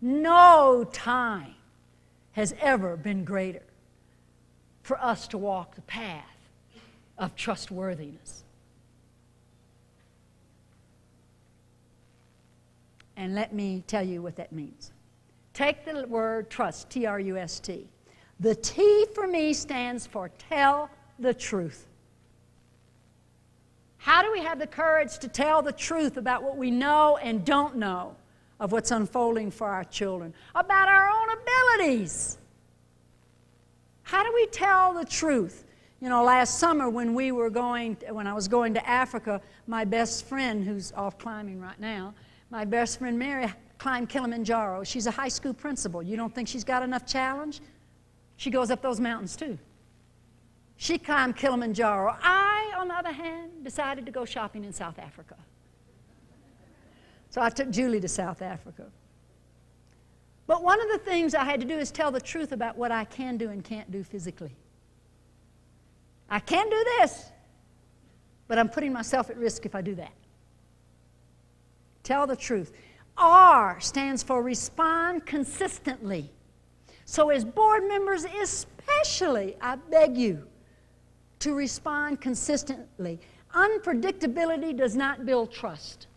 No time has ever been greater for us to walk the path of trustworthiness. And let me tell you what that means. Take the word trust, T-R-U-S-T. The T for me stands for tell the truth. How do we have the courage to tell the truth about what we know and don't know of what's unfolding for our children, about our own abilities? How do we tell the truth? You know, last summer when I was going to Africa, my best friend, who's off climbing right now, my best friend Mary climbed Kilimanjaro. She's a high school principal. You don't think she's got enough challenge? She goes up those mountains too. She climbed Kilimanjaro. I, on the other hand, decided to go shopping in South Africa. So I took Julie to South Africa. But one of the things I had to do is tell the truth about what I can do and can't do physically. I can do this, but I'm putting myself at risk if I do that. Tell the truth. R stands for respond consistently. So as board members especially, I beg you to respond consistently. Unpredictability does not build trust.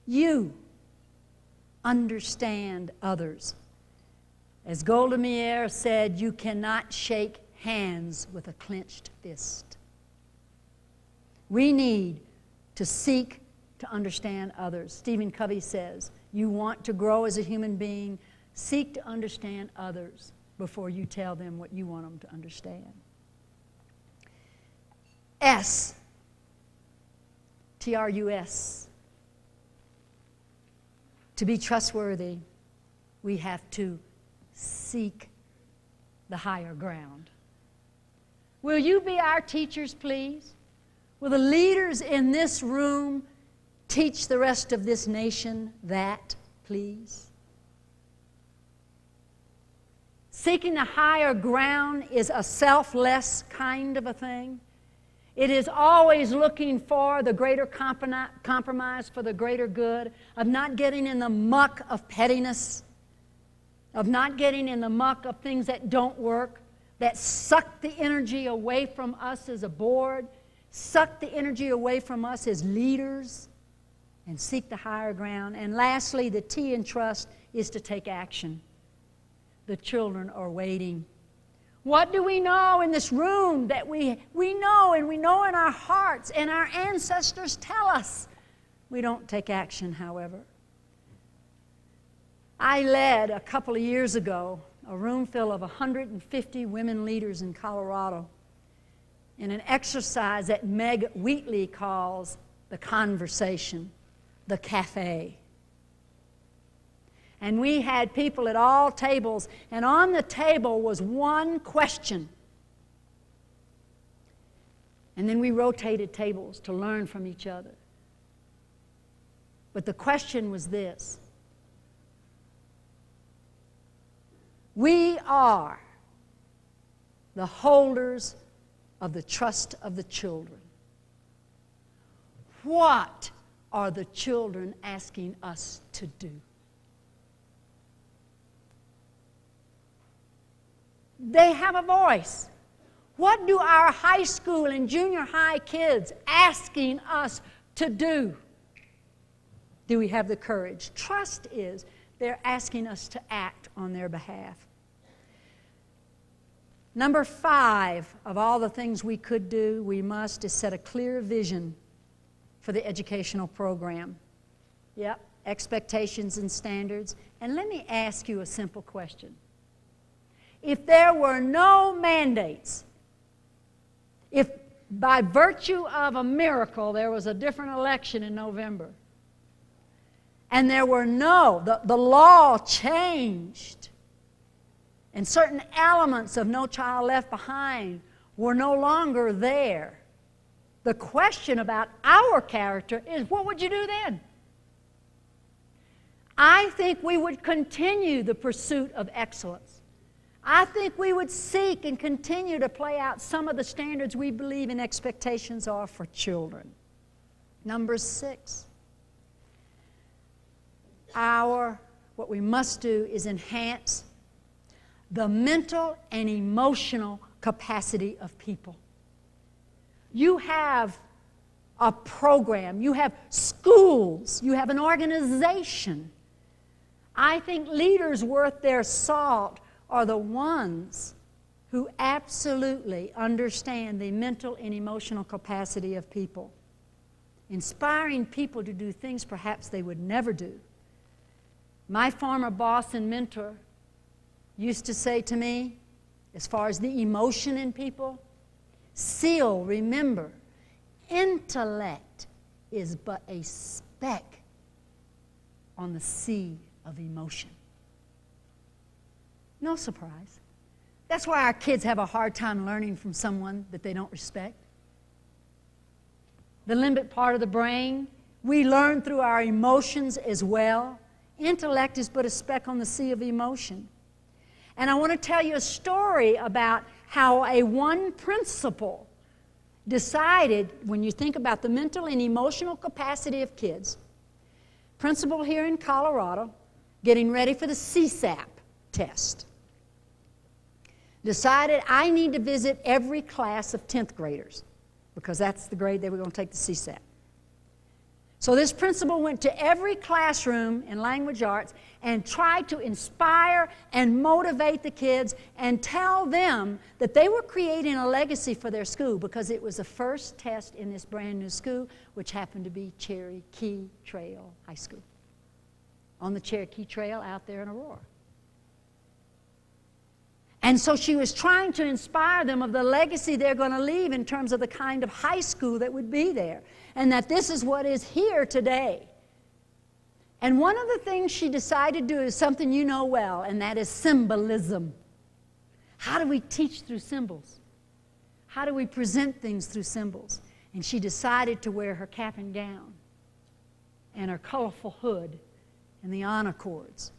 You understand others. As Golda Meir said, you cannot shake hands with a clenched fist. We need to seek to understand others. Stephen Covey says, you want to grow as a human being, seek to understand others before you tell them what you want them to understand. S, T-R-U-S. To be trustworthy, we have to seek the higher ground. Will you be our teachers, please? Will the leaders in this room teach the rest of this nation that, please? Seeking the higher ground is a selfless kind of a thing. It is always looking for the greater compromise for the greater good, of not getting in the muck of pettiness, of not getting in the muck of things that don't work, that suck the energy away from us as a board, suck the energy away from us as leaders, and seek the higher ground. And lastly, the T in trust is to take action. The children are waiting. What do we know in this room that we know, and we know in our hearts, and our ancestors tell us? We don't take action, however. I led a couple of years ago a room full of 150 women leaders in Colorado in an exercise that Meg Wheatley calls the conversation, the cafe. And we had people at all tables, and on the table was one question. And then we rotated tables to learn from each other. But the question was this: we are the holders of the trust of the children. What are the children asking us to do? They have a voice. What do our high school and junior high kids asking us to do? Do we have the courage? Trust is they're asking us to act on their behalf. Number 5 of all the things we could do, we must, is set a clear vision for the educational program. Yep, expectations and standards. And let me ask you a simple question. If there were no mandates, if by virtue of a miracle there was a different election in November, and there were the law changed, and certain elements of No Child Left Behind were no longer there, the question about our character is, what would you do then? I think we would continue the pursuit of excellence. I think we would seek and continue to play out some of the standards we believe and expectations are for children. Number 6, our what we must do is enhance the mental and emotional capacity of people. You have a program, you have schools, you have an organization. I think leaders worth their salt are the ones who absolutely understand the mental and emotional capacity of people, inspiring people to do things perhaps they would never do. My former boss and mentor used to say to me, as far as the emotion in people, Cile, remember, intellect is but a speck on the sea of emotion. No surprise. That's why our kids have a hard time learning from someone that they don't respect. The limbic part of the brain, we learn through our emotions as well. Intellect is but a speck on the sea of emotion. And I want to tell you a story about how one principal decided, when you think about the mental and emotional capacity of kids, principal here in Colorado, getting ready for the CSAP test, decided I need to visit every class of 10th graders because that's the grade they were going to take the CSAP. So this principal went to every classroom in language arts and tried to inspire and motivate the kids and tell them that they were creating a legacy for their school because it was the first test in this brand new school, which happened to be Cherokee Trail High School, on the Cherokee Trail out there in Aurora. And so she was trying to inspire them of the legacy they're going to leave in terms of the kind of high school that would be there, and that this is what is here today. And one of the things she decided to do is something you know well, and that is symbolism. How do we teach through symbols? How do we present things through symbols? And she decided to wear her cap and gown and her colorful hood and the honor cords.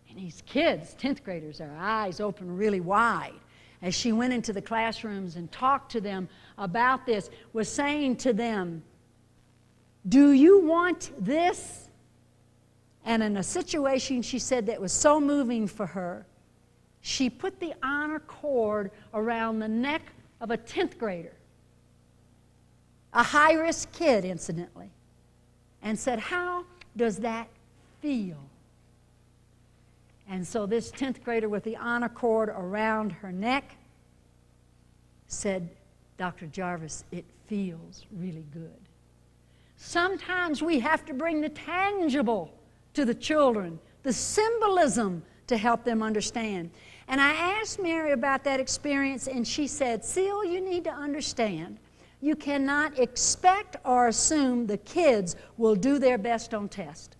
And these kids, 10th graders, their eyes open really wide as she went into the classrooms and talked to them about this, was saying to them, do you want this? And in a situation, she said, that was so moving for her, she put the honor cord around the neck of a 10th grader, a high-risk kid, incidentally, and said, how does that feel? And so this 10th grader with the honor cord around her neck said, Dr. Jarvis, it feels really good. Sometimes we have to bring the tangible to the children, the symbolism to help them understand. And I asked Mary about that experience, and she said, Cile, you need to understand, you cannot expect or assume the kids will do their best on test.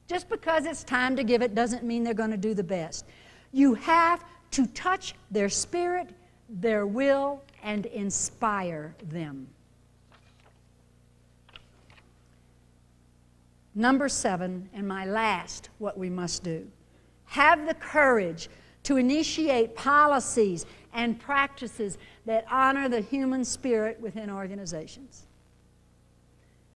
Just because it's time to give it doesn't mean they're going to do the best. You have to touch their spirit, their will, and inspire them. Number 7, and my last, what we must do. Have the courage to initiate policies and practices that honor the human spirit within organizations.